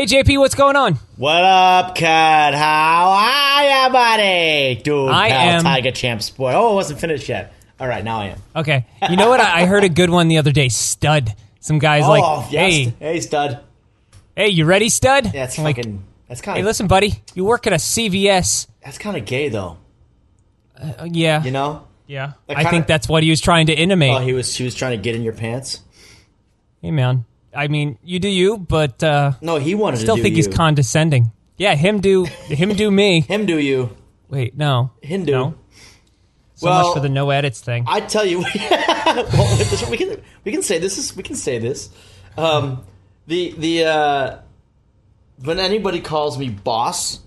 JP, what's going on? What up, Cut? How are ya, buddy? Dude, I am Tiger Champ Sport. Oh, it wasn't finished yet. All right, now I am. Okay. You know what? I heard a good one the other day. Stud. Some guys yes. Hey, Stud. Hey, you ready, Stud? Yeah, that's fucking... That's kind of... Hey, listen, buddy. You work at a CVS. That's kind of gay, though. Yeah. You know? Yeah. I think that's what he was trying to intimate. Oh, he was trying to get in your pants? Hey, man. I mean, you do you, but... no, he wanted to do still think he's condescending. Yeah, him do me. Him do you. Wait, no. Hindu. No. So much for the no edits thing. I tell you, well, we can say this. We can say this. When anybody calls me boss,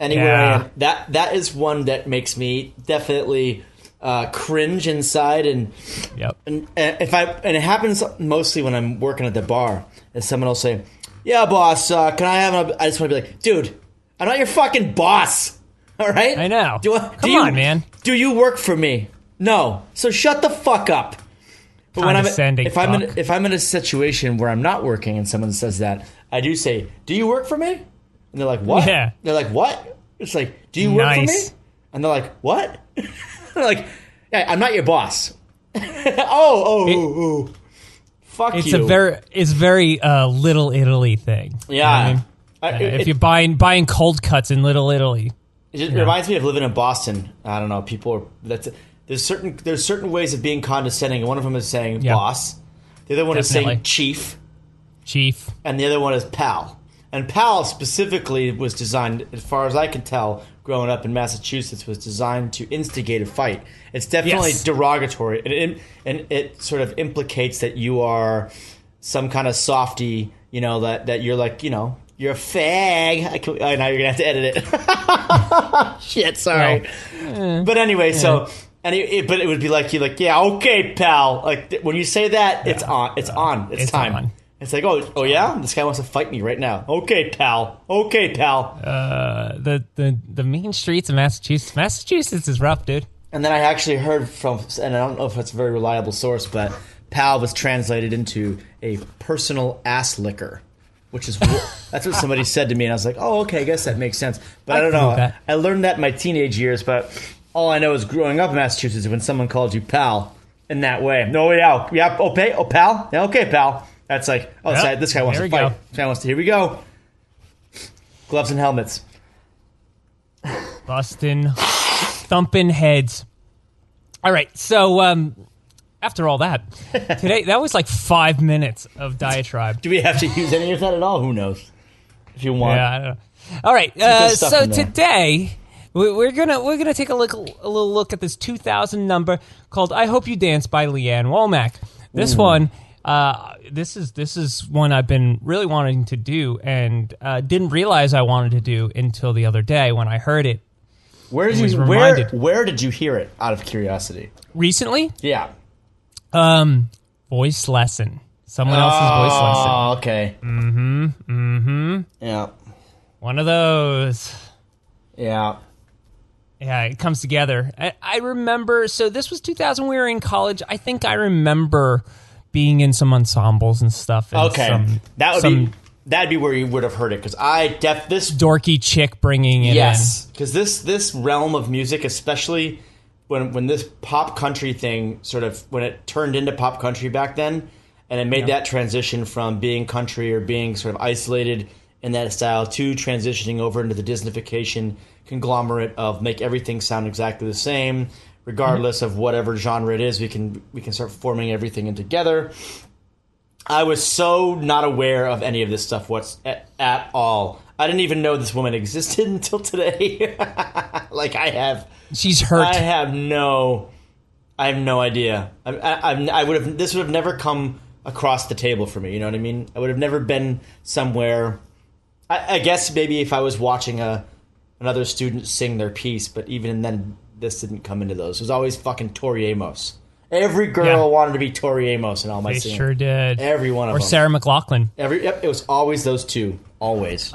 anywhere I am, that is one that makes me definitely cringe inside, and and it happens mostly when I'm working at the bar, and someone will say, "Yeah, boss, can I have?" I just want to be like, "Dude, I'm not your fucking boss." All right? I know. Come on, man. Do you work for me? No. So shut the fuck up. But if I'm in a situation where I'm not working and someone says that, I do say, "Do you work for me?" And they're like, "What?" Yeah. They're like, "What?" It's like, "Do you work for me?" And they're like, "What?" They're like, "Yeah, I'm not your boss." Fuck you. It's very Little Italy thing. Yeah. You know what I mean? If you're buying cold cuts in Little Italy. It reminds me of living in Boston. I don't know. There's certain ways of being condescending, and one of them is saying boss. The other one is saying chief, and the other one is pal. And pal specifically was designed, as far as I can tell, growing up in Massachusetts, was designed to instigate a fight. It's definitely derogatory, and it sort of implicates that you are some kind of softy. You know that you're like, you know. You're a fag. Now you're going to have to edit it. Shit, sorry. No. But anyway, but it would be like, you're like, yeah, okay, pal. Like, when you say that, it's on. It's time. On. It's like, oh yeah? This guy wants to fight me right now. Okay, pal. The mean streets of Massachusetts. Massachusetts is rough, dude. And then I actually heard from, and I don't know if it's a very reliable source, but pal was translated into a personal ass licker. Which is that's what somebody said to me, and I was like, "Oh, okay, I guess that makes sense." But I don't know. I learned that in my teenage years, but all I know is growing up in Massachusetts, when someone calls you pal in that way, pal, yeah, okay, pal. That's like, sorry, this guy wants to fight. This guy wants to. Here we go. Gloves and helmets. Bustin', thumping heads. All right, so. After all that, today, that was like 5 minutes of diatribe. Do we have to use any of that at all? Who knows? If you want. Yeah, I don't know. All right, so today, we're gonna take a little look at this 2000 number called "I Hope You Dance" by LeAnn Womack. This one, this is one I've been really wanting to do, and didn't realize I wanted to do until the other day when I heard it. Where did you hear it, out of curiosity? Recently? Yeah. Voice lesson. Someone else's voice lesson. Oh, okay. Yeah. One of those. Yeah. Yeah, it comes together. I remember, so this was 2000, we were in college. I think I remember being in some ensembles and stuff. And that'd be where you would have heard it, because this dorky chick bringing it in. Yes, because this realm of music, especially... When this pop country thing when it turned into pop country back then, and it made that transition from being country or being sort of isolated in that style to transitioning over into the Disneyfication conglomerate of make everything sound exactly the same, regardless of whatever genre it is, we can start forming everything in together. I was so not aware of any of this stuff at all. I didn't even know this woman existed until today. Like I have. She's hurt. I have no idea. This would have never come across the table for me. You know what I mean? I would have never been somewhere. I guess maybe if I was watching another student sing their piece, but even then, this didn't come into those. It was always fucking Tori Amos. Every girl wanted to be Tori Amos in all my singing. They sure did. Every one of them. Or Sarah McLachlan. It was always those two. Always.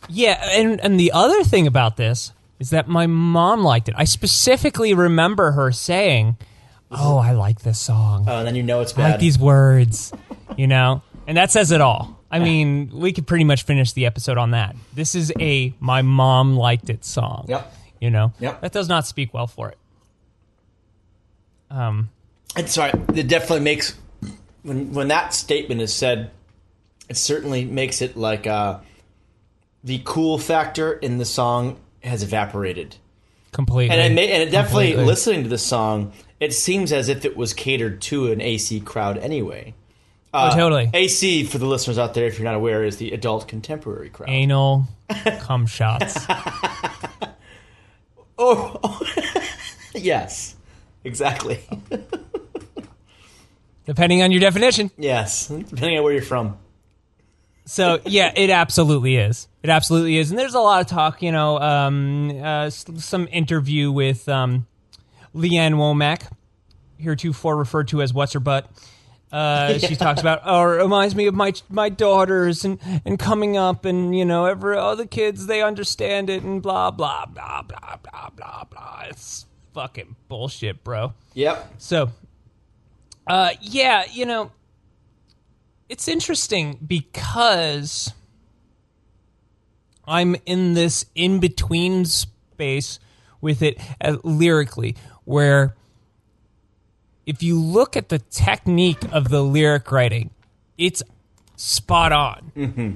Yeah, and the other thing about this is that my mom liked it. I specifically remember her saying, I like this song. Oh, and then you know it's bad. I like these words, you know? And that says it all. I mean, we could pretty much finish the episode on that. This is a my mom liked it song. Yep. You know? Yep. That does not speak well for it. It's sorry. It definitely makes when that statement is said, it certainly makes it like the cool factor in the song has evaporated completely. And it definitely listening to the song, it seems as if it was catered to an AC crowd anyway. Totally. AC, for the listeners out there, if you're not aware, is the adult contemporary crowd. Anal cum shots. Oh, yes, exactly. Depending on your definition. Yes, depending on where you're from. So, yeah, it absolutely is. It absolutely is. And there's a lot of talk, you know, some interview with LeAnn Womack, heretofore referred to as What's Her Butt. She talks about, it reminds me of my daughters and coming up and, you know, all the kids, they understand it and blah, blah, blah, blah, blah, blah, blah. It's fucking bullshit, bro. Yep. So, yeah, you know, it's interesting because I'm in this in-between space with it lyrically, where if you look at the technique of the lyric writing, it's spot on. Mm-hmm.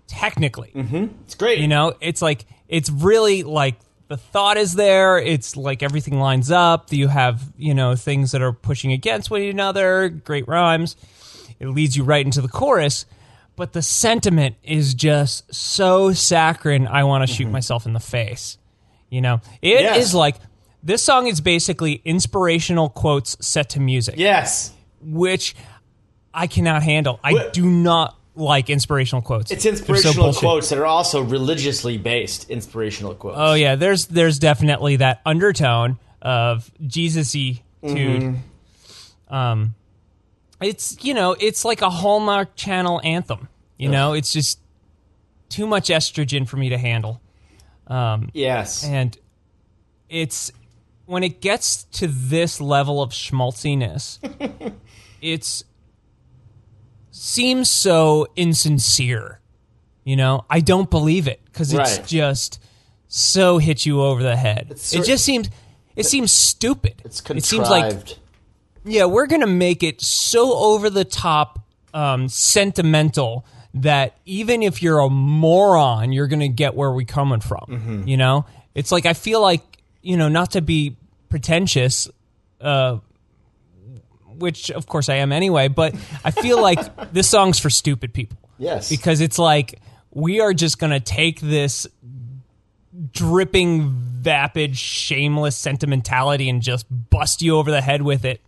Technically. Mm-hmm. It's great. You know, it's like, it's really like the thought is there. It's like everything lines up. You have, you know, things that are pushing against one another, great rhymes. It leads you right into the chorus. But the sentiment is just so saccharine, I want to shoot myself in the face. You know, it is like, this song is basically inspirational quotes set to music. Yes. Which I cannot handle. I do not like inspirational quotes. It's inspirational quotes that are also religiously based inspirational quotes. Oh, yeah. There's definitely that undertone of Jesus-y tude. It's, you know, it's like a Hallmark Channel anthem. You know, it's just too much estrogen for me to handle. Yes. And it's, when it gets to this level of schmaltziness, it seems so insincere. You know, I don't believe it because it's just so hit you over the head. It just seems, it seems stupid. It's contrived. It seems like, yeah, we're going to make it so over the top, sentimental that even if you're a moron, you're going to get where we're coming from. Mm-hmm. You know, it's like, I feel like, you know, not to be pretentious, which of course I am anyway, but I feel like this song's for stupid people. Yes. Because it's like, we are just going to take this dripping, vapid, shameless sentimentality and just bust you over the head with it.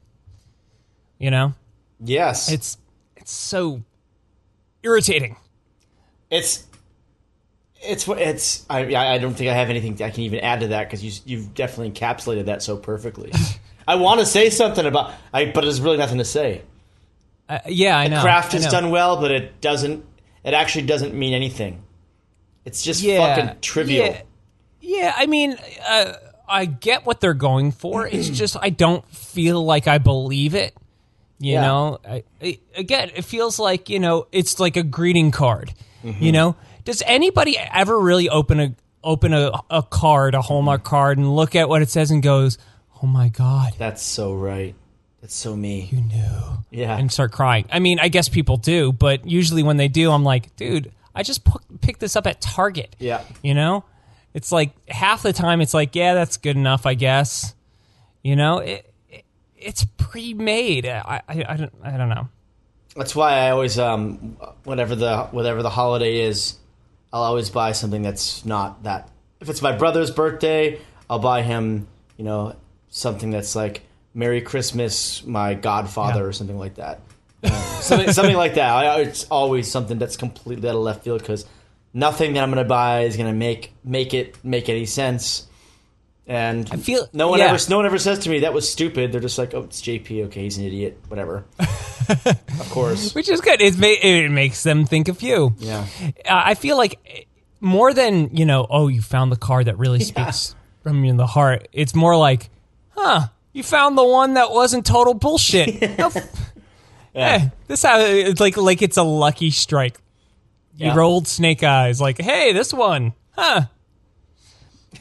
You know? Yes. It's so irritating. I don't think I have anything I can even add to that because you've definitely encapsulated that so perfectly. I want to say something but there's really nothing to say. Yeah, I know. The craft is done well, but it actually doesn't mean anything. It's just fucking trivial. Yeah, I mean, I get what they're going for. It's just I don't feel like I believe it. You know? Again, it feels like, you know, it's like a greeting card. Mm-hmm. You know? Does anybody ever really open a card, a Hallmark card, and look at what it says and goes, "Oh my God, that's so right. That's so me. You knew." Yeah, and start crying. I mean, I guess people do, but usually when they do, I'm like, dude, I just picked this up at Target. Yeah, you know, it's like half the time it's like, yeah, that's good enough, I guess. You know, it's pre-made. I don't know. That's why I always whatever the holiday is, I'll always buy something that's not that. If it's my brother's birthday, I'll buy him, you know, something that's like "Merry Christmas, my Godfather" or something like that. Something like that. It's always something that's completely out of left field because nothing that I'm going to buy is going to make it make any sense. And I feel no one ever says to me that was stupid. They're just like, "Oh, it's JP. Okay, he's an idiot. Whatever." Of course, which is good. It makes them think of you. Yeah, I feel like more than, you know, oh, you found the card that really speaks from you in the heart. It's more like, huh, you found the one that wasn't total bullshit. Hey, this how it's like it's a lucky strike. You rolled snake eyes like, hey, this one, huh?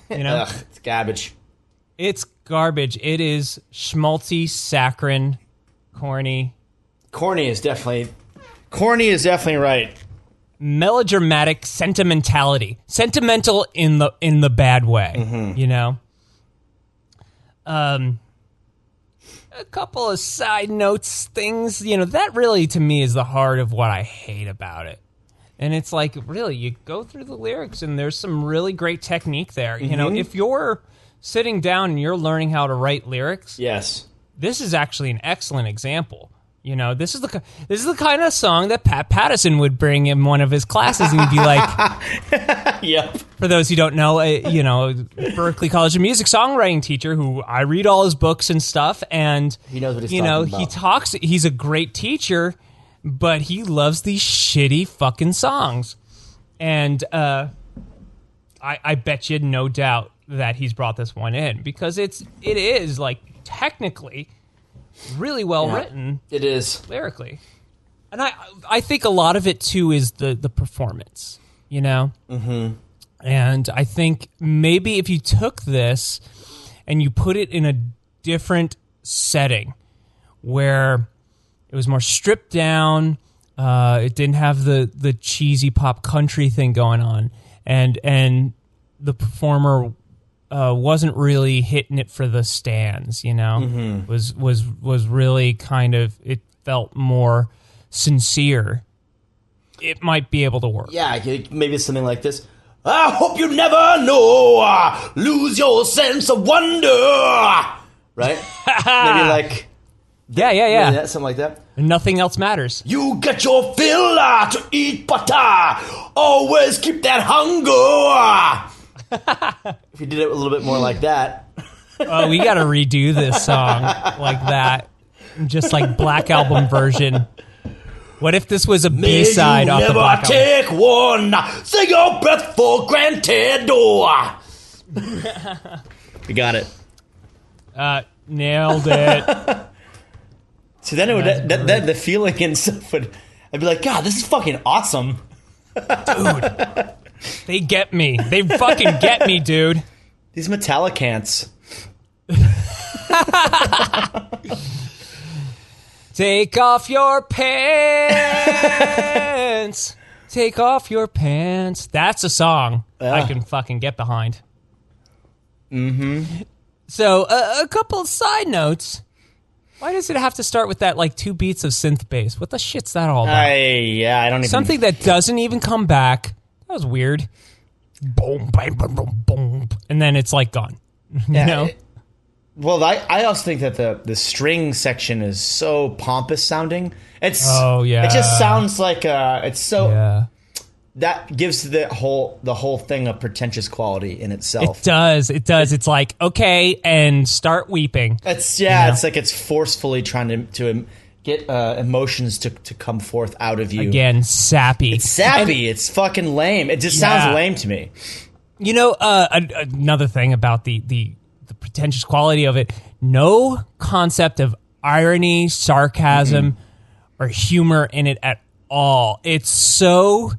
You know, Ugh, it's garbage. It's garbage. It is schmaltzy, saccharine, corny. Corny is definitely right. Melodramatic sentimentality. Sentimental in the bad way, you know? A couple of side notes, things, you know, that really to me is the heart of what I hate about it. And it's like, really, you go through the lyrics and there's some really great technique there. You know, if you're sitting down and you're learning how to write lyrics, yes, this is actually an excellent example. You know, this is the kind of song that Pat Pattison would bring in one of his classes, and he'd be like, "Yep." For those who don't know, you know, Berklee College of Music songwriting teacher who I read all his books and stuff, and he knows what he's talking about. He's a great teacher, but he loves these shitty fucking songs, and I bet you no doubt that he's brought this one in because it is like technically really well written. It is lyrically, and I think a lot of it too is the performance, you know. And I think maybe if you took this and you put it in a different setting where it was more stripped down, it didn't have the cheesy pop country thing going on, and the performer wasn't really hitting it for the stands, you know. Was really kind of, it felt more sincere. It might be able to work. Yeah, maybe something like this. I hope you never know, lose your sense of wonder. Right? Maybe like... Yeah. Something like that. Nothing else matters. You get your fill to eat butter. Always keep that hunger. If you did it a little bit more like that. Oh, we got to redo this song like that. Just like Black Album version. What if this was a B-side off the Black Album? Never take one. Take your breath for granted. We got it. Nailed it. So then it would that the feeling and stuff would, I'd be like, God, this is fucking awesome. Dude. They get me. They fucking get me, dude. These Metallicants. Take off your pants. Take off your pants. That's a song I can fucking get behind. So, a couple of side notes. Why does it have to start with that, like, 2 beats of synth bass? What the shit's that all about? I don't even... Something that doesn't even come back. That was weird. Boom, bang, boom, boom, boom. And then it's, like, gone. You know? Well, I also think that the string section is so pompous sounding. It just sounds like it's so... Yeah. That gives the whole thing a pretentious quality in itself. It does. It's like, okay, and start weeping. It's It's like it's forcefully trying to get emotions to come forth out of you. Again, sappy. It's sappy. It's fucking lame. It just sounds lame to me. You know, another thing about the pretentious quality of it, no concept of irony, sarcasm, or humor in it at all. It's so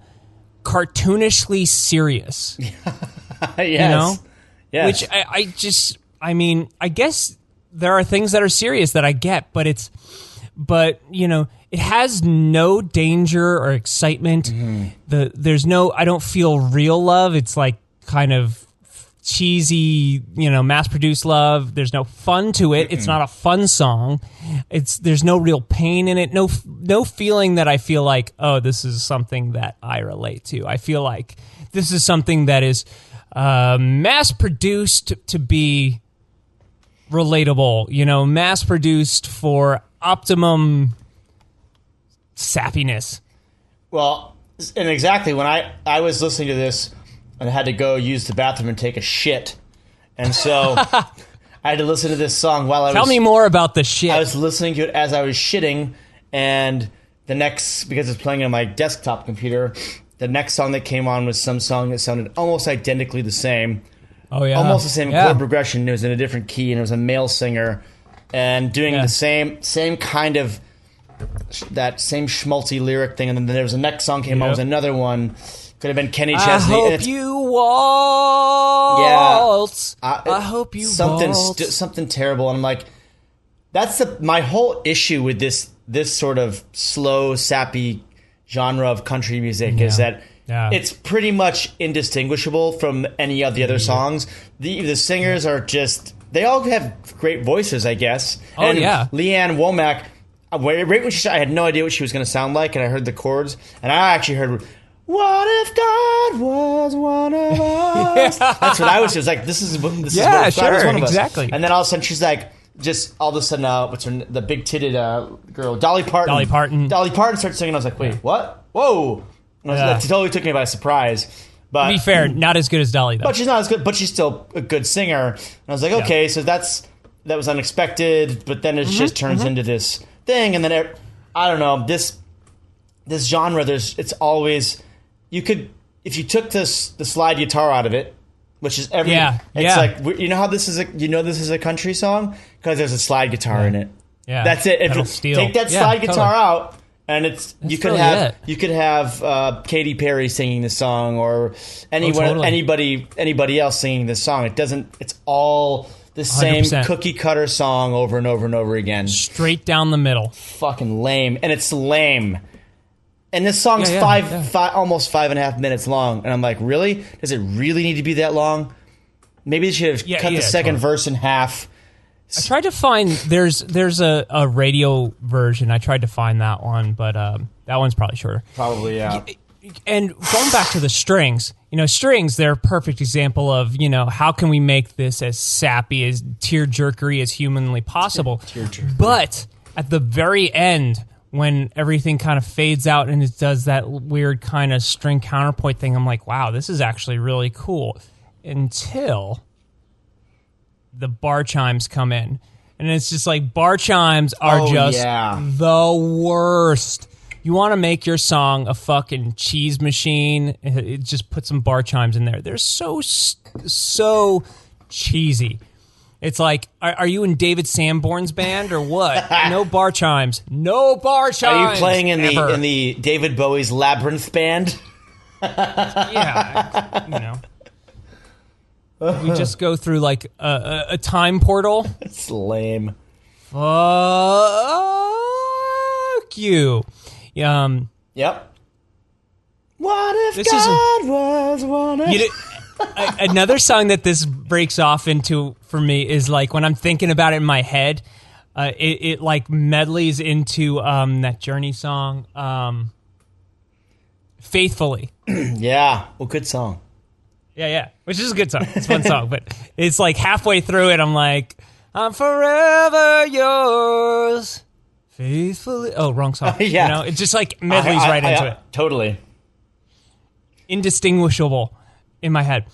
cartoonishly serious. Yes. You know? Yes. Which I mean, I guess there are things that are serious that I get, but you know, it has no danger or excitement. There's no, I don't feel real love. It's like kind of cheesy, you know, mass-produced love. There's no fun to it. It's not a fun song. There's no real pain in it. No feeling that I feel like, oh, this is something that I relate to. I feel like this is something that is mass-produced to be relatable, you know, mass-produced for optimum sappiness. Well, and exactly when I was listening to this and I had to go use the bathroom and take a shit. And so I had to listen to this song while I was... Tell me more about the shit. I was listening to it as I was shitting, and because it's playing on my desktop computer, the next song that came on was some song that sounded almost identically the same. Oh, yeah. Almost the same chord progression. It was in a different key, and it was a male singer, and doing the same kind of same schmaltzy lyric thing, and then there was the next song came out, was another one. Could have been Kenny Chesney. I hope you waltz. Yeah, I hope you waltz. Something terrible, and I'm like, that's my whole issue with this sort of slow, sappy genre of country music is that it's pretty much indistinguishable from any of the other songs. The singers are just, they all have great voices, I guess. And LeAnn Womack, right when she started, I had no idea what she was going to sound like, and I heard the chords, and I actually heard, what if God was one of us? That's what I was just like, this is what God is one of us. Exactly. And then all of a sudden she's like, just all of a sudden, what's her, the big-titted girl, Dolly Parton. Dolly Parton started singing. I was like, wait, what? Whoa! That totally took me by surprise. But to be fair, not as good as Dolly, though. But she's not as good. But she's still a good singer. And I was like, okay, so that was unexpected. But then it just turns into this thing, and then I don't know, this genre. It's always, you could, if you took the slide guitar out of it, which is like, you know how this is a country song because there's a slide guitar in it. Yeah, that's it. If you take that slide guitar out, and you could have Katy Perry singing the song, or anybody else singing this song. It's all the same 100%. Cookie cutter song over and over and over again, straight down the middle. Fucking lame, and it's lame. And this song's almost 5.5 minutes long, and I'm like, really? Does it really need to be that long? Maybe they should have cut the second verse in half. I tried to find there's a radio version. I tried to find that one, but that one's probably shorter. Probably, yeah. And going back to the strings, strings, they're a perfect example of, how can we make this as sappy, as tear-jerkery as humanly possible? Tear-jerkery. But at the very end, when everything kind of fades out and it does that weird kind of string counterpoint thing, I'm like, wow, this is actually really cool. Until the bar chimes come in. And it's just like, bar chimes are the worst. You want to make your song a fucking cheese machine, just put some bar chimes in there. They're so cheesy. It's like, are you in David Sanborn's band or what? No bar chimes. No bar chimes. Are you playing in the David Bowie's Labyrinth band? Yeah, we just go through like a time portal. It's lame. Fuck you. Yep. What if God was one of us? Another song that this breaks off into for me is like when I'm thinking about it in my head, it like medleys into that Journey song, Faithfully. Yeah, well, good song. Yeah, which is a good song. It's a fun song, but it's like halfway through it, I'm like, I'm forever yours, faithfully. Oh, wrong song. Yeah, it just like medleys right into it. Totally indistinguishable in my head.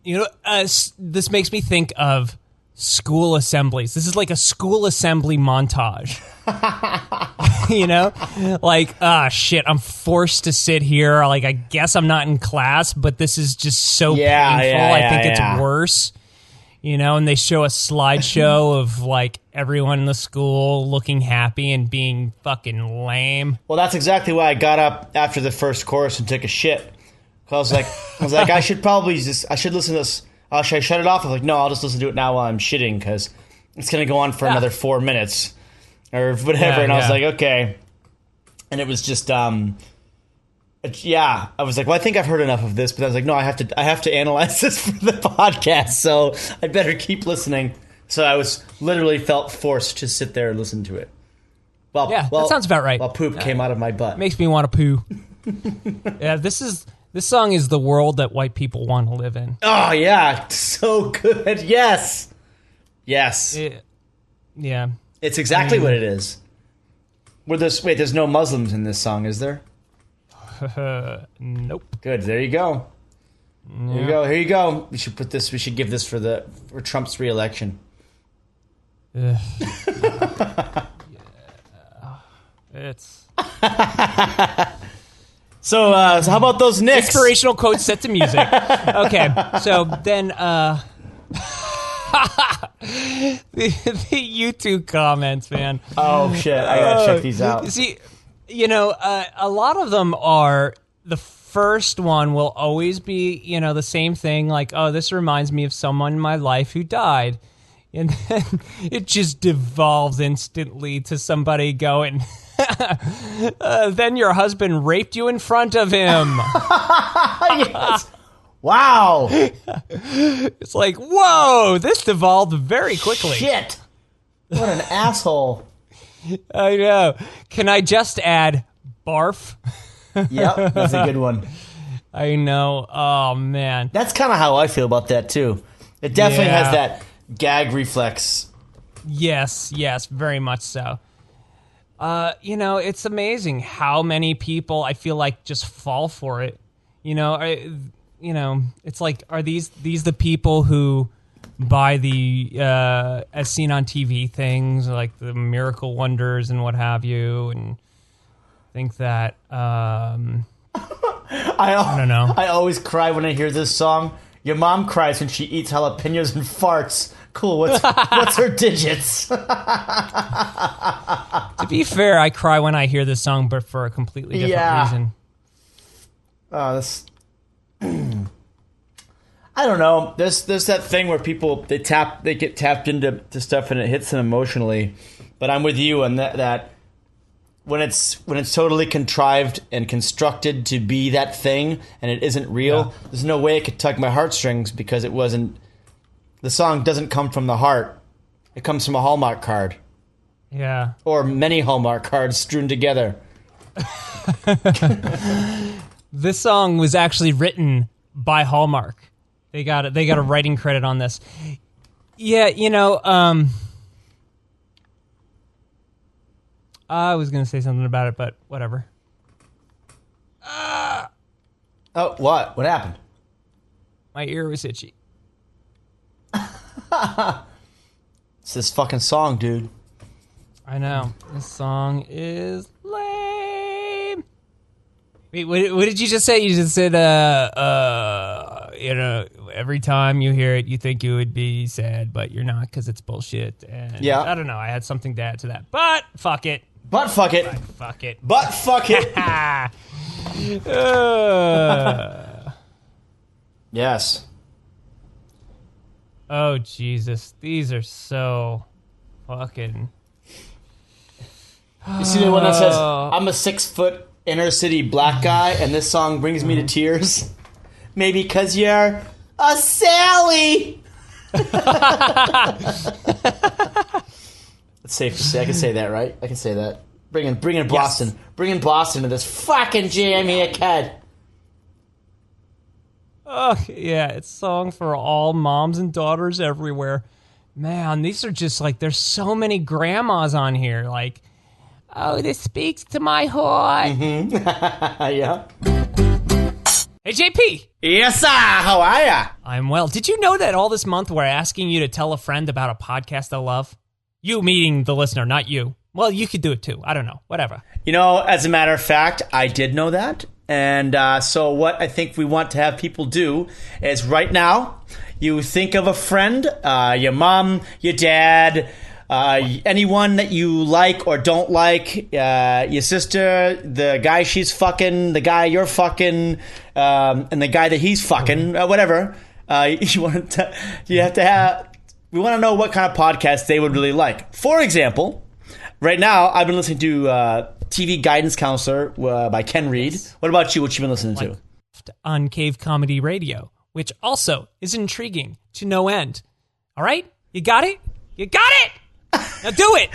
This makes me think of school assemblies. This is like a school assembly montage. Like, shit, I'm forced to sit here. Like, I guess I'm not in class, but this is just so painful. I think it's worse. And they show a slideshow of like everyone in the school looking happy and being fucking lame. Well, that's exactly why I got up after the first chorus and took a shit. Cause I was like, I should listen to this. Should I shut it off? I was like, no, I'll just listen to it now while I'm shitting because it's going to go on for another 4 minutes or whatever. I was like, okay. And it was just, I was like, well, I think I've heard enough of this, but I was like, no, I have to analyze this for the podcast, so I'd better keep listening. So I literally felt forced to sit there and listen to it. Well, that sounds about right. While poop came out of my butt. Makes me want to poo. Yeah, this song is the world that white people want to live in. Oh, yeah. So good. Yes. Yes. Yeah. It's exactly what it is. There's no Muslims in this song, is there? Nope. Good. There you go. Yeah. Here you go. We should give this for Trump's re-election. It's... So how about those Knicks? Inspirational quotes set to music. Okay, so then the YouTube comments, man. Oh shit! I gotta check these out. See, a lot of them are the first one will always be, the same thing. Like, oh, this reminds me of someone in my life who died, and then it just devolves instantly to somebody going, then your husband raped you in front of him. Yes. Wow. It's like, whoa, this devolved very quickly. Shit. What an asshole. I know. Can I just add barf? Yep, that's a good one. I know. Oh, man. That's kind of how I feel about that, too. It definitely has that gag reflex. Yes, very much so. It's amazing how many people I feel like just fall for it. It's like, are these the people who buy the as seen on TV things like the Miracle Wonders and what have you, and think that I don't know. I always cry when I hear this song. Your mom cries when she eats jalapenos and farts. Cool. What's her digits? To be fair, I cry when I hear this song, but for a completely different reason. Oh, this. I don't know. There's that thing where people they get tapped into stuff and it hits them emotionally. But I'm with you on that when it's totally contrived and constructed to be that thing and it isn't real, there's no way it could tug my heartstrings because it wasn't. The song doesn't come from the heart. It comes from a Hallmark card. Yeah. Or many Hallmark cards strewn together. This song was actually written by Hallmark. They got a writing credit on this. Yeah, I was going to say something about it, but whatever. Oh, what? What happened? My ear was itchy. It's this fucking song, dude. I know. This song is lame. Wait, what did you just say? You just said, every time you hear it, you think you would be sad, but you're not because it's bullshit. And I don't know. I had something to add to that, but fuck it. But fuck it. Fuck it. But fuck it. Yes. Oh, Jesus. These are so fucking... You see the one that says, I'm a 6-foot inner city black guy, and this song brings me to tears? Maybe because you're a Sally! It's safe to say. I can say that, right? I can say that. Bring in Boston. Yes. Bring in Boston to this fucking jam here, kid. Oh, yeah, it's a song for all moms and daughters everywhere. Man, these are just like, there's so many grandmas on here. Like, oh, this speaks to my heart. Mm-hmm. Yeah. Hey, JP. Yes, sir. How are ya? I'm well. Did you know that all this month we're asking you to tell a friend about a podcast I love? You meaning the listener, not you. Well, you could do it too. I don't know. Whatever. As a matter of fact, I did know that. And so what I think we want to have people do is right now, you think of a friend, your mom, your dad, anyone that you like or don't like, your sister, the guy she's fucking, the guy you're fucking, and the guy that he's fucking, whatever. We want to know what kind of podcast they would really like. For example, right now, I've been listening to TV Guidance Counselor by Ken Reed. Yes. What about you? What you been listening to? On Cave Comedy Radio, which also is intriguing to no end. All right? You got it? You got it! Now do it!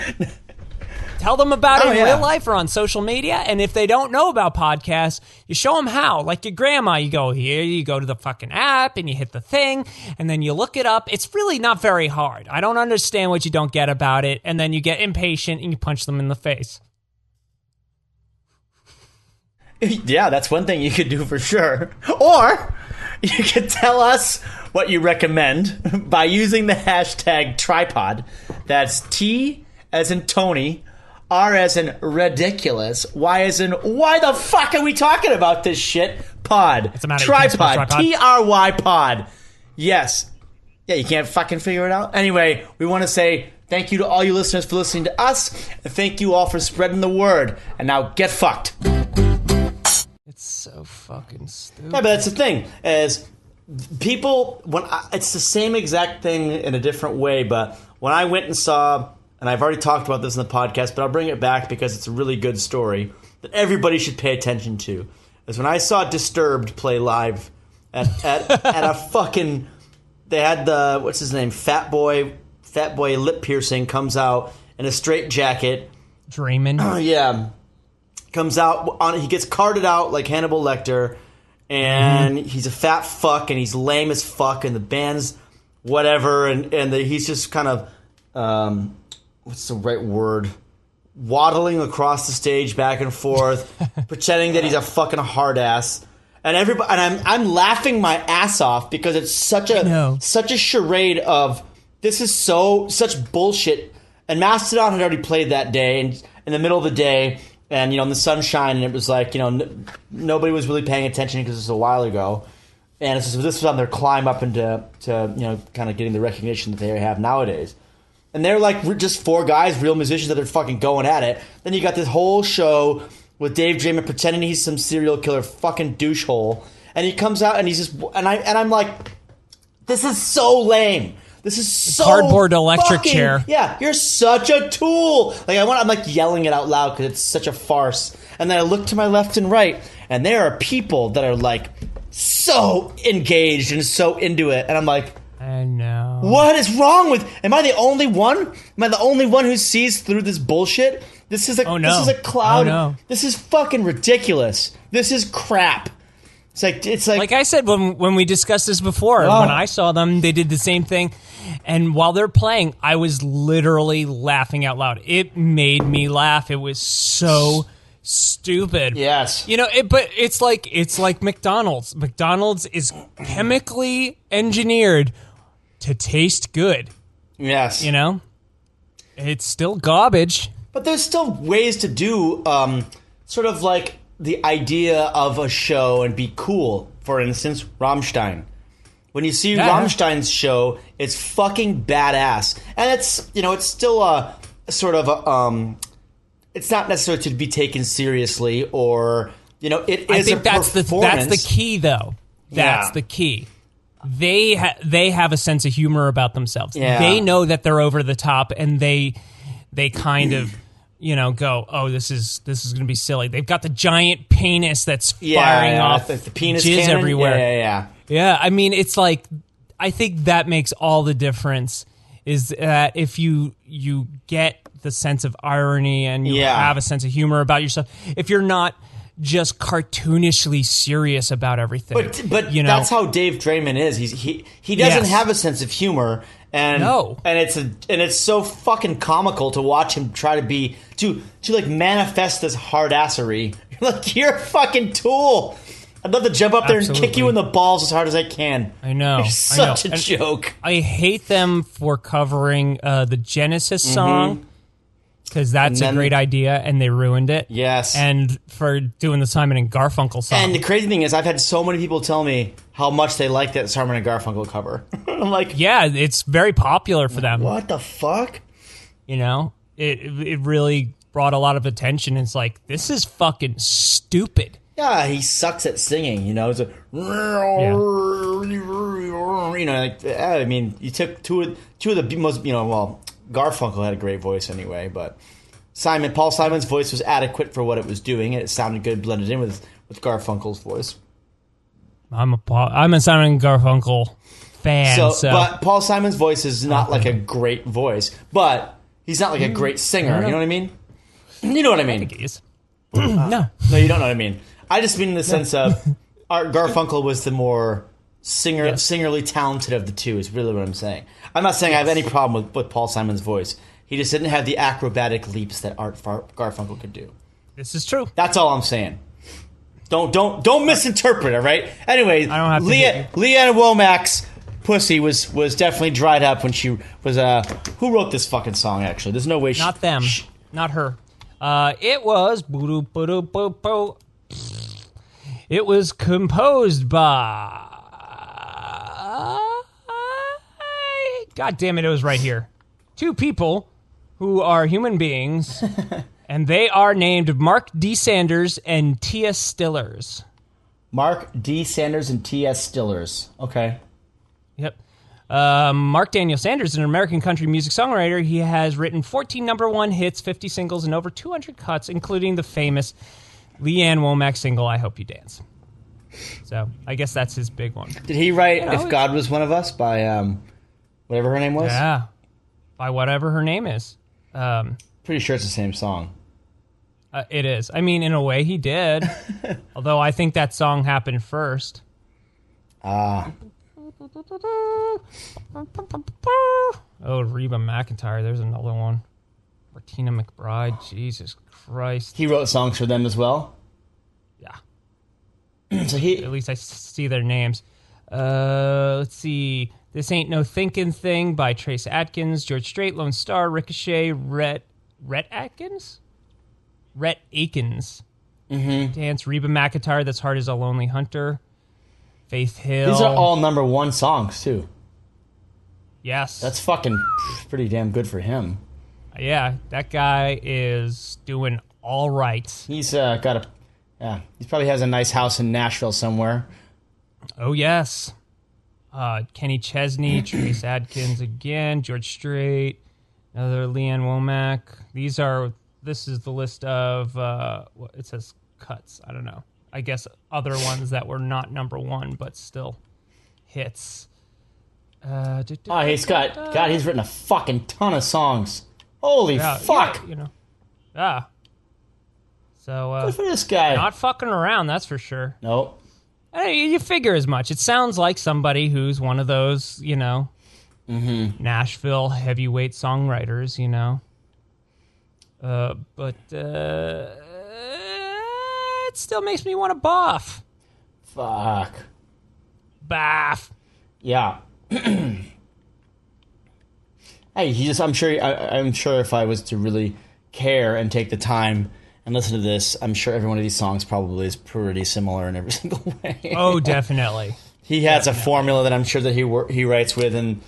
Tell them about it in real life or on social media. And if they don't know about podcasts, you show them how. Like your grandma, you go here, you go to the fucking app and you hit the thing and then you look it up. It's really not very hard. I don't understand what you don't get about it. And then you get impatient and you punch them in the face. Yeah, that's one thing you could do for sure. Or you could tell us what you recommend by using the hashtag tripod. That's T as in Tony, R as in ridiculous, Y as in why the fuck are we talking about this shit? Pod. It's a matter tripod. T-R-Y pod. Yes. Yeah, you can't fucking figure it out. Anyway, we want to say thank you to all you listeners for listening to us, and thank you all for spreading the word. And now get fucked. It's so fucking stupid. Yeah, but that's the thing, is people, it's the same exact thing in a different way, but when I went and saw, and I've already talked about this in the podcast, but I'll bring it back because it's a really good story that everybody should pay attention to, is when I saw Disturbed play live at a fucking... They had the, what's his name, Fat Boy lip piercing comes out in a straight jacket. Draymond. Yeah. Comes out, he gets carted out like Hannibal Lecter, and he's a fat fuck, and he's lame as fuck, and the band's whatever, and he's just kind of, what's the right word? Waddling across the stage back and forth, pretending that he's a fucking hard ass. And I'm laughing my ass off because it's such a charade of this is such bullshit. And Mastodon had already played that day, and in the middle of the day, and in the sunshine, and it was like nobody was really paying attention because this was a while ago, and this was on their climb up into kind of getting the recognition that they have nowadays. And they're like just four guys, real musicians that are fucking going at it. Then you got this whole show with Dave Draymond pretending he's some serial killer fucking douchehole, and he comes out and he's just I'm like, this is so lame. This is so cardboard electric chair. Yeah, you're such a tool. Like I'm like yelling it out loud because it's such a farce. And then I look to my left and right, and there are people that are like so engaged and so into it, and I'm like, I know. What is wrong with? Am I the only one? Am I the only one who sees through this bullshit? This is a This is a cloud. Oh, no. This is fucking ridiculous. This is crap. It's like I said when we discussed this before. When I saw them, they did the same thing, and while they're playing, I was literally laughing out loud. It made me laugh. It was so stupid. Yes. But it's like McDonald's. McDonald's is chemically engineered to taste good. Yes. It's still garbage. But there's still ways to do sort of like the idea of a show and be cool. For instance, Rammstein. When you see Rammstein's show, it's fucking badass. And it's still a sort of a, it's not necessarily to be taken seriously, or it is. I think that's the key, though. That's the key. They have a sense of humor about themselves. Yeah. They know that they're over the top, and they kind of go, oh, this is going to be silly. They've got the giant penis that's firing off the penis jizz cannon everywhere. Yeah. I mean, it's like, I think that makes all the difference. Is that if you get the sense of irony and you have a sense of humor about yourself, if you're not just cartoonishly serious about everything. But that's how Dave Draymond is. He doesn't have a sense of humor, and it's so fucking comical to watch him try to like manifest this hard assery. You're like, you're a fucking tool. I'd love to jump up there and kick you in the balls as hard as I can. I know. You're such a joke. I hate them for covering the Genesis song, because that's a great idea, and they ruined it. Yes. And for doing the Simon and Garfunkel song. And the crazy thing is, I've had so many people tell me how much they like that Simon and Garfunkel cover. I'm like... Yeah, it's very popular for them. What the fuck? It really brought a lot of attention. It's like, this is fucking stupid. Yeah, he sucks at singing, It's a... I mean, you took two of the most, Garfunkel had a great voice anyway, but Paul Simon's voice was adequate for what it was doing, and it sounded good blended in with Garfunkel's voice. I'm a Simon Garfunkel fan. But Paul Simon's voice is not like a great voice, but he's not like a great singer. You know what I mean? You know what I mean? I think he is. No, you don't know what I mean. I just mean in the sense of Art Garfunkel was the more singerly talented of the two, is really what I'm saying. I'm not saying I have any problem with Paul Simon's voice. He just didn't have the acrobatic leaps that Art Garfunkel could do. This is true. That's all I'm saying. Don't misinterpret it, right? Anyway, I don't have to LeAnn Womack's pussy was definitely dried up when she was who wrote this fucking song, actually? There's no way she... Not them. Not her. It was... It was composed by... God damn it, it was right here. Two people who are human beings, and they are named Mark D. Sanders and T.S. Stillers. Mark D. Sanders and T.S. Stillers. Okay. Yep. Mark Daniel Sanders is an American country music songwriter. He has written 14 number one hits, 50 singles, and over 200 cuts, including the famous LeAnn Womack single, I Hope You Dance. So I guess that's his big one. Did he write If God Was One of Us by whatever her name was? Yeah. By whatever her name is. Pretty sure it's the same song. It is. I mean, in a way, he did. Although I think that song happened first. Oh, Reba McEntire. There's another one. Martina McBride. Jesus Christ. He wrote songs for them as well? Yeah. So he... At least I see their names. Let's see. This Ain't No Thinkin' Thing by Trace Adkins, George Strait, Lone Star, Ricochet, Rhett Akins? Rhett Akins. Mm-hmm. Dance, Reba McEntire, That's Hard as a Lonely Hunter. Faith Hill. These are all number one songs, too. Yes. That's fucking pretty damn good for him. Yeah, that guy is doing all right. He's got a... Yeah, he probably has a nice house in Nashville somewhere. Oh, yes. Kenny Chesney, Trace Adkins again, George Strait, another LeAnn Womack. This is the list of, it says cuts. I don't know. I guess other ones that were not number one, but still hits. He's written a fucking ton of songs. Holy fuck. Yeah, Yeah. So, good for this guy. Not fucking around, that's for sure. Nope. You figure as much. It sounds like somebody who's one of those, Nashville heavyweight songwriters, But it still makes me want to boff. Fuck. Baff. Yeah. Hey, I'm sure if I was to really care and take the time and listen to this, I'm sure every one of these songs probably is pretty similar in every single way. Oh, definitely. He has a formula that I'm sure that he writes with, and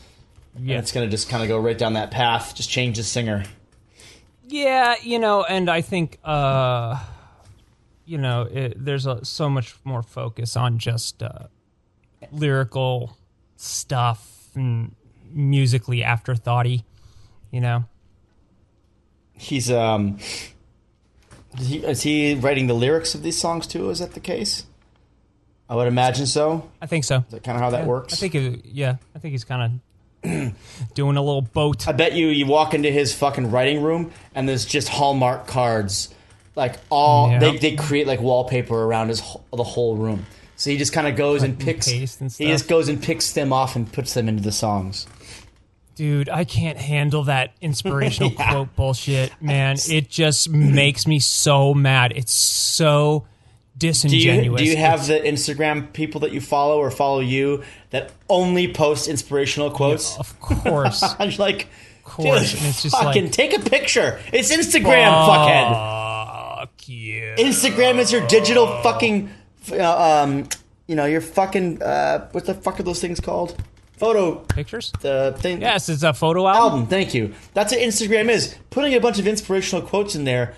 it's going to just kind of go right down that path. Just change the singer. Yeah, and I think, there's so much more focus on just lyrical stuff and musically afterthoughty, He's Is he writing the lyrics of these songs too? Is that the case? I would imagine so. I think so. Is that kind of how that works? I think he's kind of doing a little boat. I bet you walk into his fucking writing room and there's just Hallmark cards, like they create like wallpaper around the whole room. So he just kind of goes and picks. He just goes and picks them off and puts them into the songs. Dude, I can't handle that inspirational quote bullshit, man. It just makes me so mad. It's so disingenuous. Do you have the Instagram people that you follow or follow you that only post inspirational quotes? Yeah, of course. I'm like, of course. And it's just fucking take a picture. It's Instagram, fuckhead. Fuck you. Instagram is your digital fucking, your fucking, what the fuck are those things called? Photo pictures? The thing. Yes, it's a photo album. Thank you. That's what Instagram is. Putting a bunch of inspirational quotes in there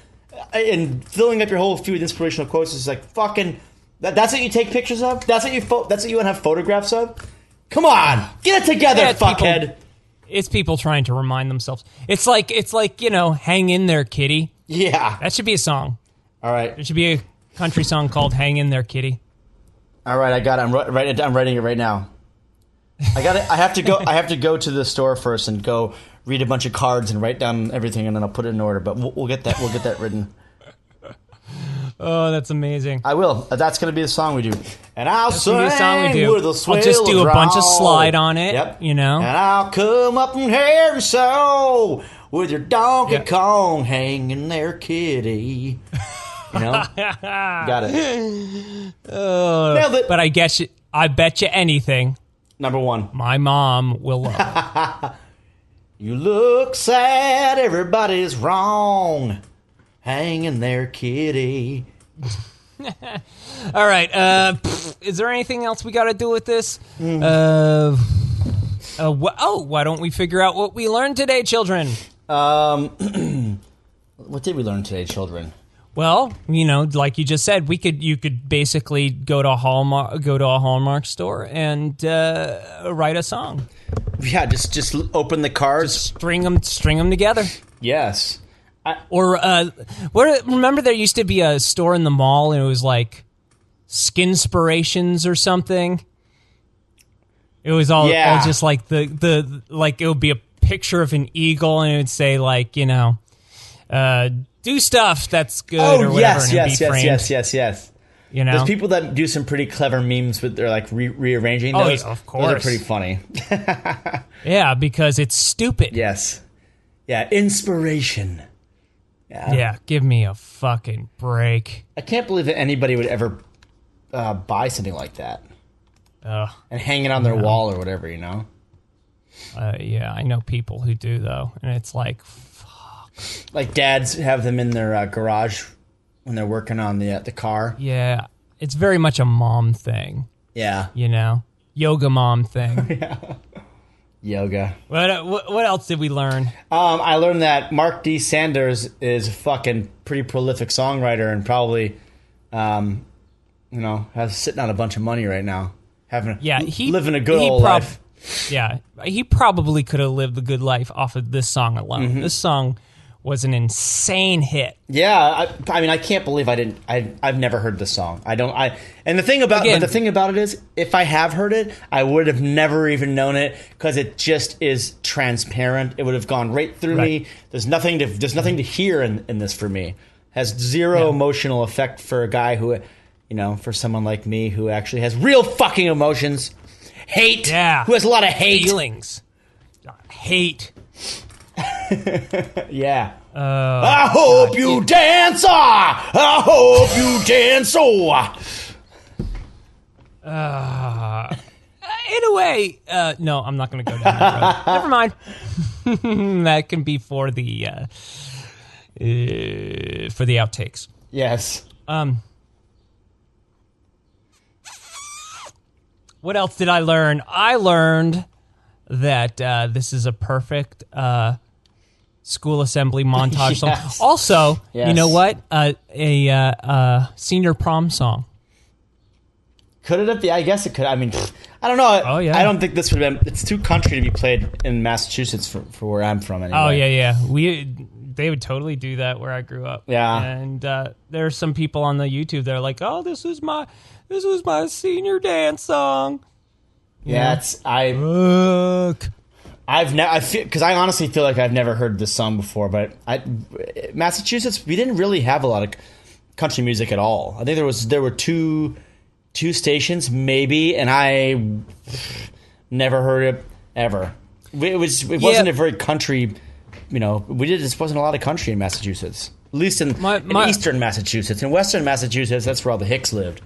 and filling up your whole feed with inspirational quotes is like fucking. That's what you take pictures of. That's what you want to have photographs of. Come on, get it together, fuckhead. It's people trying to remind themselves. It's like hang in there, kitty. Yeah, that should be a song. All right, it should be a country song called "Hang in There, Kitty." All right, I got it. I'm writing it right now. I have to go to the store first and go read a bunch of cards and write down everything, and then I'll put it in order. But we'll get that written. Oh, that's amazing. I will. That's going to be the song we do. And I'll sing with a swell I'll just do a bunch of slide on it. Yep. And I'll come up and hear you so with your Donkey Kong hanging there, kitty. Got it. Nailed it. But I bet you anything. Number one. My mom will love. You look sad, everybody's wrong. Hang in there, kitty. All right. Is there anything else we got to do with this? Why don't we figure out what we learned today, children? What did we learn today, children? Well, like you just said, you could basically go to a Hallmark store and write a song. Yeah, just open the cards, just string them together. Yes. Remember there used to be a store in the mall and it was like Skinspirations or something. It was all just like the like it would be a picture of an eagle and it would say like do stuff that's good or whatever. Yes. There's people that do some pretty clever memes with their like rearranging those. Oh, of course. Those are pretty funny. Yeah, because it's stupid. Yes. Yeah, inspiration. Yeah, give me a fucking break. I can't believe that anybody would ever buy something like that and hang it on their wall or whatever, Yeah, I know people who do, though, and it's like, fuck. Like dads have them in their garage when they're working on the car. Yeah, it's very much a mom thing. Yeah. Yoga mom thing. Yeah. Yoga. What else did we learn? I learned that Mark D. Sanders is a fucking pretty prolific songwriter and probably, has sitting on a bunch of money right now, living a good old life. Yeah, he probably could have lived the good life off of this song alone. Mm-hmm. This song was an insane hit. Yeah, I mean, I can't believe I've never heard this song. And the thing about it is, if I have heard it, I would have never even known it because it just is transparent. It would have gone right through me. There's nothing to hear in this for me. Has zero emotional effect for a guy who, for someone like me who actually has real fucking emotions. Hate. Yeah. Who has a lot of hate. Feelings. Hate. Yeah. I hope you dance. I hope you dance. In a way, no, I'm not going to go down that road. Never mind. That can be for the outtakes. Yes. What else did I learn? I learned that this is a perfect school assembly montage song. Also, you know what? A senior prom song. Could it have been? I guess it could. I mean, I don't know. Oh, yeah. I don't think this would have been. It's too country to be played in Massachusetts for where I'm from. Anyway. Oh yeah. They would totally do that where I grew up. Yeah. And there are some people on the YouTube that are like, "Oh, this was my senior dance song." Yeah, I honestly feel like I've never heard this song before, but Massachusetts, we didn't really have a lot of country music at all. I think there were two stations maybe, and I never heard it ever. It wasn't a very country, just wasn't a lot of country in Massachusetts. At least in eastern Massachusetts. In western Massachusetts, that's where all the Hicks lived.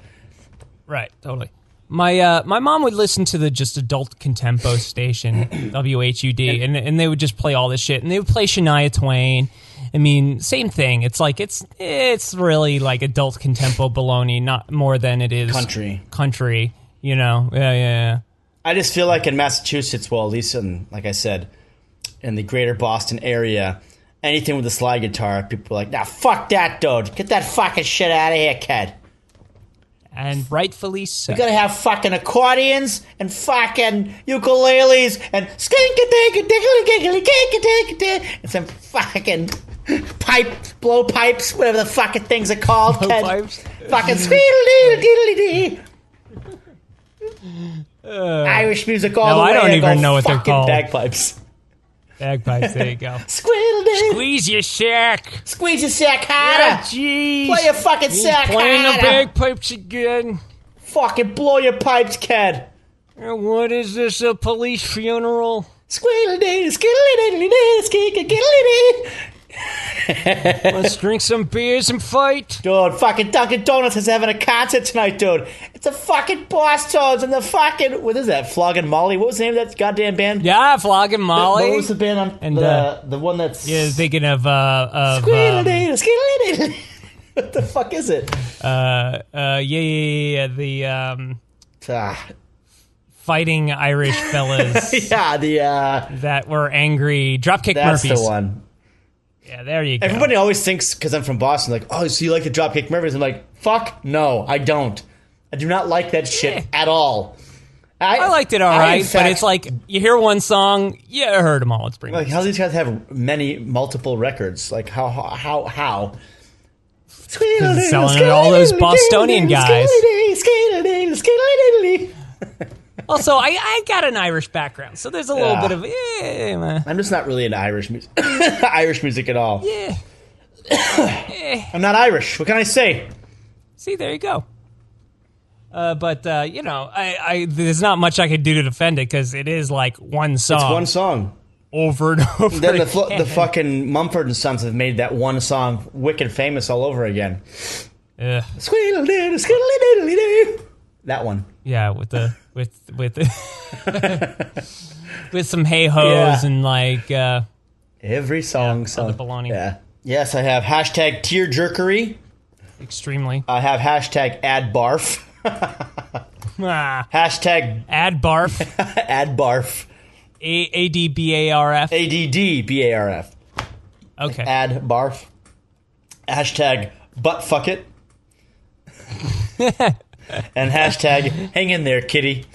Right, totally. My mom would listen to the just adult contempo station, WHUD, and they would just play all this shit. And they would play Shania Twain. I mean, same thing. It's like it's really like adult contempo baloney, not more than it is country. Yeah. I just feel like in Massachusetts, well, at least like I said, in the greater Boston area, anything with a slide guitar, people are like, nah, fuck that, dude. Get that fucking shit out of here, kid. And rightfully so. You gotta have fucking accordions and fucking ukuleles and and some fucking blow pipes, whatever the fucking things are called. Blow pipes? Fucking squeedle-dee-dee-dee-dee. Irish music all the way. I don't even know what they're called. Bagpipes. Bagpipes, there you go. Squeeze your sack. Squeeze your sack harder. Yeah, jeez. Play your fucking sack harder. Playing the bagpipes again. Fucking blow your pipes, kid. What is this, a police funeral? Let's drink some beers and fight. Dude, fucking Dunkin' Donuts is having a concert tonight, dude. It's the fucking Boss Tones and the fucking... What is that? Flogging Molly? What was the name of that goddamn band? Yeah, Flogging Molly. What was the band on... And the one that's... Yeah, thinking of... What the fuck is it? Yeah. The... fighting Irish fellas. That were angry. Dropkick Murphys. That's the one. Yeah, there you go. Everybody always thinks, because I'm from Boston, like, oh, so you like the Dropkick Murphys? I'm like, fuck, no, I don't. I do not like that shit at all. I liked it all right, but it's like, you hear one song, you heard them all. It's pretty like, how do these guys have multiple records? Like, how? Selling to all those Bostonian guys. Also, I got an Irish background, so there's a little bit of... I'm just not really into Irish music. Irish music at all. Yeah. I'm not Irish. What can I say? See, there you go. But there's not much I could do to defend it, because it is like one song. It's one song. Over and over then the fucking Mumford and Sons have made that one song wicked famous all over again. That one. Yeah, with with some hey-hos and like... every song. Other baloney. Yeah. Yes, I have hashtag tearjerkery. Extremely. I have hashtag adbarf. Hashtag adbarf. Adbarf. ADBARF. ADDBARF. Okay. Adbarf. Hashtag buttfuckit. And hashtag hang in there, kitty.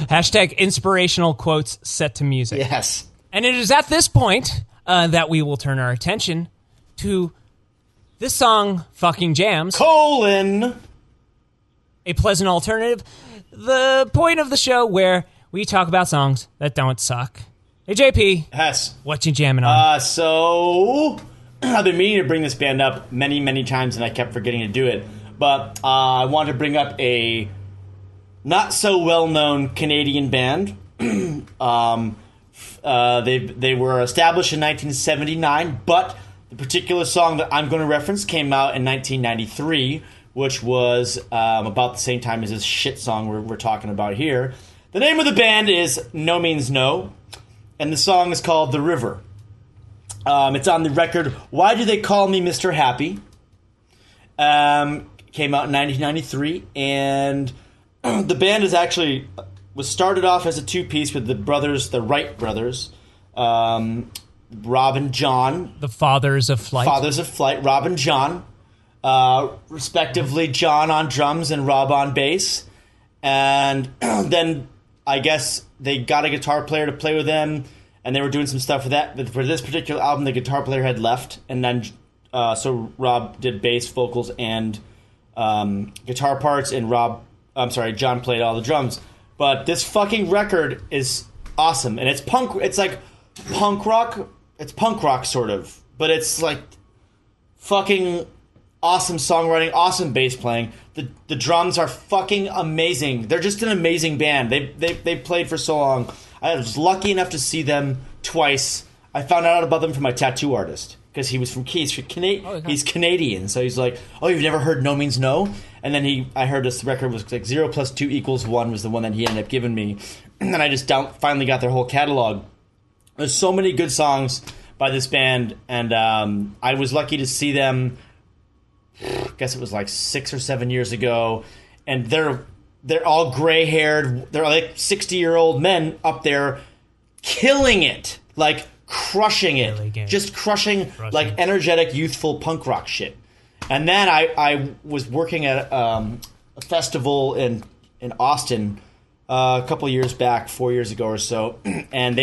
Hashtag inspirational quotes set to music. Yes. And it is at this point that we will turn our attention to this song, Fucking Jams. A pleasant alternative. The point of the show where we talk about songs that don't suck. Hey, JP. Yes. What you jamming on? So... I've been meaning to bring this band up many, many times, and I kept forgetting to do it. But I want to bring up a not-so-well-known Canadian band. They were established in 1979, but the particular song that I'm going to reference came out in 1993, which was about the same time as this shit song we're talking about here. The name of the band is No Means No, and the song is called The River. It's on the record, Why Do They Call Me Mr. Happy? Came out in 1993, and the band was started off as a two-piece with the Wright brothers, Rob and John. The Fathers of Flight. Rob and John. Respectively, John on drums and Rob on bass. And then, I guess, they got a guitar player to play with them, and they were doing some stuff with that. But for this particular album, the guitar player had left, and then so Rob did bass, vocals, and guitar parts, and John played all the drums. But this fucking record is awesome, and it's punk. It's like punk rock. It's punk rock sort of, but it's like fucking awesome songwriting, awesome bass playing. The drums are fucking amazing. They're just an amazing band. They played for so long. I was lucky enough to see them twice. I found out about them from my tattoo artist because he was from Keys. He's Canadian, so he's like, "Oh, you've never heard No Means No?" And then I heard this record was like 0 + 2 = 1 was the one that he ended up giving me, and then I just finally got their whole catalog. There's so many good songs by this band, and I was lucky to see them. I guess it was like 6 or 7 years ago, and they're all gray-haired. They're like 60-year-old men up there killing it, like crushing it, really just crushing like energetic, youthful punk rock shit. And then I was working at a festival in Austin a couple years back, 4 years ago or so, and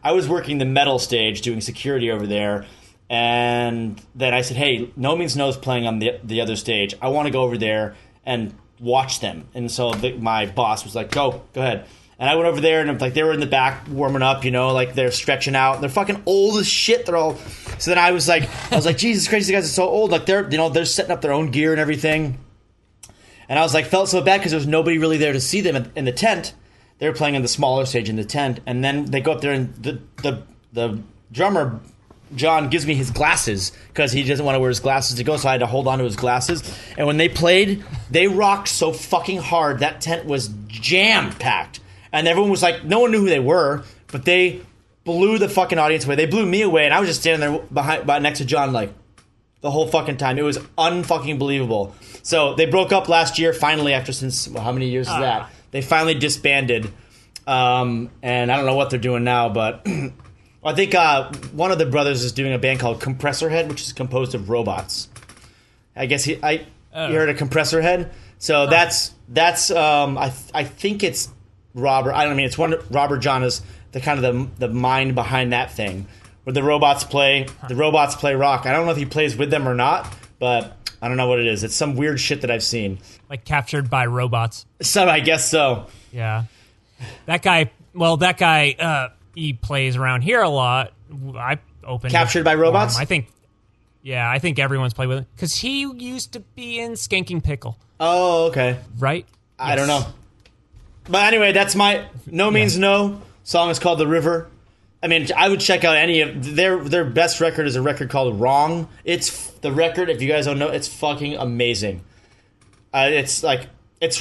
I was working the metal stage, doing security over there. And then I said, "Hey, No Means No is playing on the other stage. I want to go over there and watch them." And so my boss was like, "Go ahead." And I went over there, and like they were in the back warming up, like they're stretching out. They're fucking old as shit. They're all. So then I was like, "Jesus Christ, these guys are so old. Like they're setting up their own gear and everything." And I was like, felt so bad because there was nobody really there to see them in the tent. They were playing on the smaller stage in the tent, and then they go up there, and the drummer John gives me his glasses because he doesn't want to wear his glasses to go, so I had to hold on to his glasses. And when they played, they rocked so fucking hard. That tent was jam-packed. And everyone was like, no one knew who they were, but they blew the fucking audience away. They blew me away, and I was just standing there next to John like, the whole fucking time. It was unfucking believable. So they broke up last year, finally, how many years is that? They finally disbanded. And I don't know what they're doing now, but I think one of the brothers is doing a band called Compressor Head, which is composed of robots. I guess you heard of Compressor Head? So that's I think it's Robert. It's one Robert John is the kind of the mind behind that thing where the robots play rock. I don't know if he plays with them or not, but I don't know what it is. It's some weird shit that I've seen. Like captured by robots. So I guess so. Yeah. That guy, he plays around here a lot. I opened Captured by robots? I think everyone's played with him. Because he used to be in Skanking Pickle. Oh, okay. Right? I don't know. But anyway, that's my No Means No. Song is called The River. I mean, I would check out any of their best record is a record called Wrong. It's the record, if you guys don't know, it's fucking amazing. It's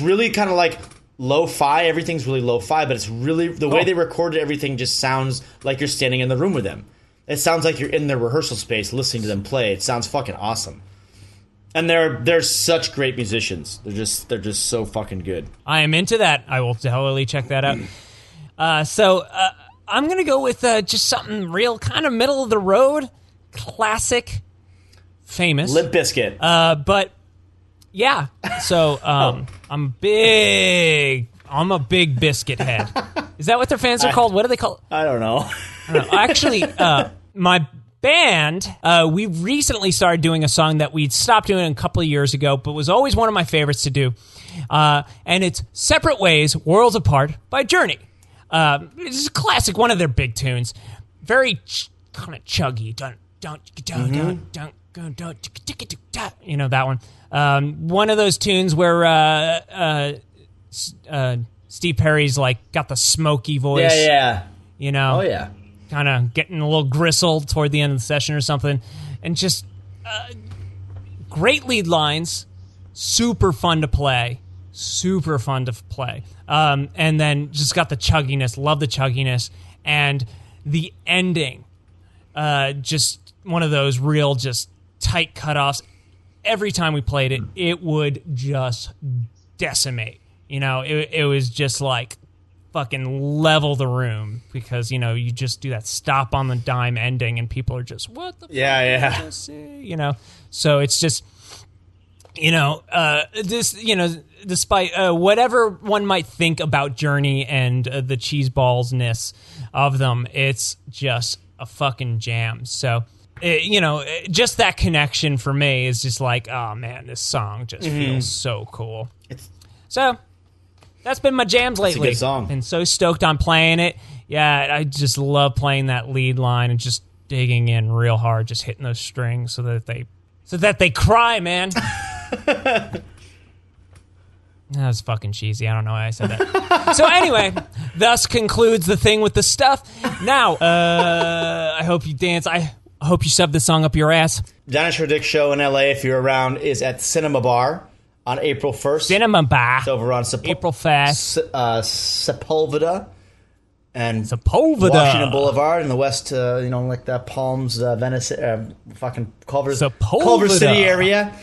really kind of like lo-fi. Everything's really lo-fi, but it's really the way they recorded everything just sounds like you're standing in the room with them. It sounds like you're in their rehearsal space listening to them play. It sounds fucking awesome. And they're such great musicians. They're just so fucking good. I am into that. I will totally check that out. So I'm gonna go with just something real kind of middle of the road, classic, famous. Limp Bizkit. But yeah. So I'm a big Biscuit head. Is that what their fans are called? What do they call? I don't know. Actually, my band, we recently started doing a song that we'd stopped doing a couple of years ago, but was always one of my favorites to do. And it's Separate Ways, Worlds Apart by Journey. It's a classic, one of their big tunes. Very kind of chuggy. You know that one. One of those tunes where Steve Perry's like got the smoky voice. Yeah. You know? Oh, yeah. Kind of getting a little gristled toward the end of the session or something. And just great lead lines. Super fun to play. And then just got the chugginess. Love the chugginess. And the ending. Just one of those real just tight cutoffs. Every time we played it, it would just decimate. You know, it was just like fucking level the room because, you know, you just do that stop on the dime ending and people are just, what the fuck? Yeah. You know, so it's just, you know, despite whatever one might think about Journey and the cheeseballsness of them, it's just a fucking jam. So, you know, just that connection for me is just like, oh man, this song just feels so cool. So that's been my jams lately. It's a good song. Been so stoked on playing it. Yeah, I just love playing that lead line and just digging in real hard, just hitting those strings so that they cry, man. That was fucking cheesy. I don't know why I said that. So anyway, thus concludes the thing with the stuff. Now, I hope you dance. I hope you shove this song up your ass. Dinosaur Dick Show in LA, if you're around, is at Cinema Bar on April 1st. Cinema Bar. It's over on April Fest. Sepulveda and Washington Boulevard in the west, like the Palms, Venice, fucking Culver City area.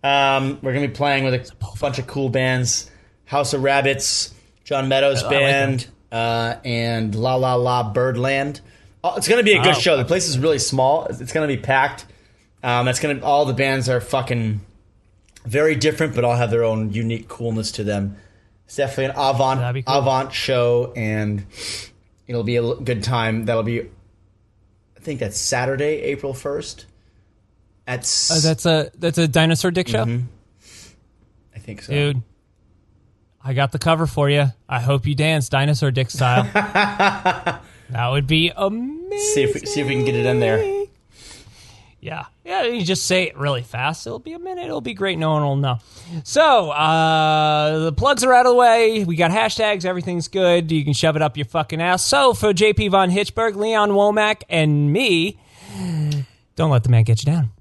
We're going to be playing with a bunch of cool bands. House of Rabbits, John Meadows Band, and La La La Birdland. It's going to be a good show. The place is really small. It's going to be packed. All the bands are fucking very different, but all have their own unique coolness to them. It's definitely an avant show, and it'll be a good time. That'll be, I think that's Saturday, April 1st. That's a Dinosaur Dick show? Mm-hmm. I think so. Dude, I got the cover for you. I hope you dance Dinosaur Dick style. That would be amazing. See if we can get it in there. Yeah, you just say it really fast. It'll be a minute. It'll be great. No one will know. So, the plugs are out of the way. We got hashtags. Everything's good. You can shove it up your fucking ass. So, for JP Von Hitchberg, LeAnn Womack, and me, don't let the man get you down.